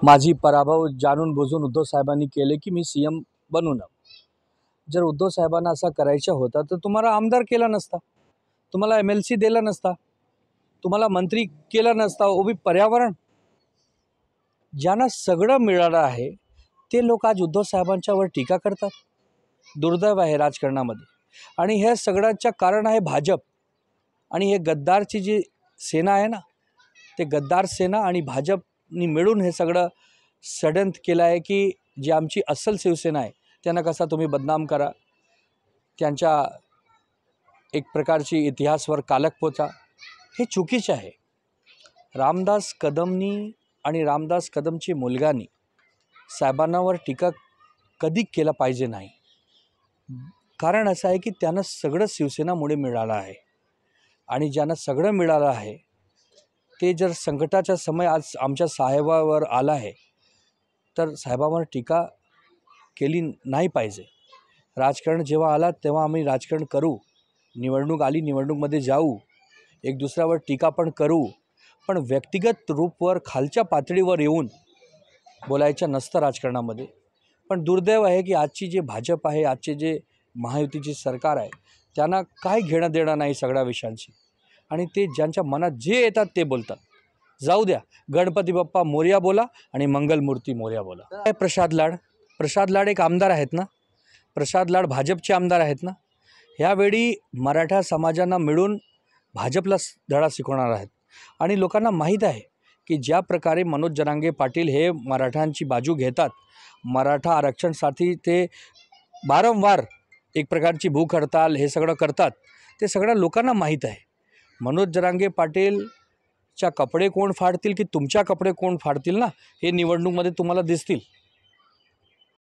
माझी पराभव जाणून बुजून उद्धव साहेबांनी केले की मी सीएम बनू नये। जर उद्धव साहेबांना असं करायचं होतं तर तुम्हाला आमदार केला नसता, तुम्हाला MLC दिला नसता, तुम्हाला मंत्री केला नसता। उभी पर्यावरण ज्यांना सगळं मिळालं आहे ते लोक आज उद्धव साहेबांच्यावर टीका करतात। दुर्दैव आहे राजकारणामध्ये। आणि हे सगळ्याचं कारण आहे भाजप आणि हे गद्दारची जी सेना आहे ना, ते गद्दार सेना आणि भाजपनी मिळून हे सगळं षडयंत्र केलं आहे की जी आमची अस्सल शिवसेना आहे त्यांना कसा तुम्ही बदनाम करा, त्यांच्या एक प्रकारची इतिहासवर कालक पोचा, हे चुकीचं आहे। रामदास कदमनी आणि रामदास कदमची मुलगानी साहेबांवर टीका कधी केला पाहिजे नाही। कारण असं आहे की त्यांना सगळं शिवसेनामुळे मिळालं आहे आणि ज्यांना सगळं मिळालं आहे ते जर संकटाचा समय आज आमच्या साहेबावर आला आहे तर साहेबांवर टीका केली नाही पाहिजे। राजकारण जेव्हा आला तेव्हा आम्ही राजकारण करू, निवडणूक आली निवडणूकमध्ये जाऊ, एक दुसऱ्यावर टीका पण करू, पण व्यक्तिगत रूपवर खालच्या पातळीवर येऊन बोलायचं नसतं राजकारणामध्ये। पण दुर्दैव आहे की आजची जे भाजप आहे, आजचे जे महायुतीची सरकार आहे त्यांना काय घेणं देणं नाही सगळ्या विषयांशी आणि ते ज्यांच्या मनात जे येतात ते बोलतात। जाऊ द्या, गणपती बाप्पा मोरया बोला आणि मंगलमूर्ती मोरया बोला। प्रसाद लाड एक आमदार आहेत ना, प्रसाद लाड भाजपचे आमदार आहेत ना। ह्यावेळी मराठा समाजांना मिळून भाजपला धडा शिकवणार आहेत आणि लोकांना माहीत आहे की ज्या प्रकारे मनोज जरांगे पाटील हे मराठ्यांची बाजू घेतात, मराठा आरक्षणासाठी ते वारंवार एक प्रकारची भूक हडताल हे सगळं करतात, ते सगळ्या लोकांना माहीत आहे। मनोज जरांगे पाटीलच्या कपडे कोण फाडतील की तुमच्या कपडे कोण फाडतील ना, हे निवडणूकमध्ये तुम्हाला दिसतील।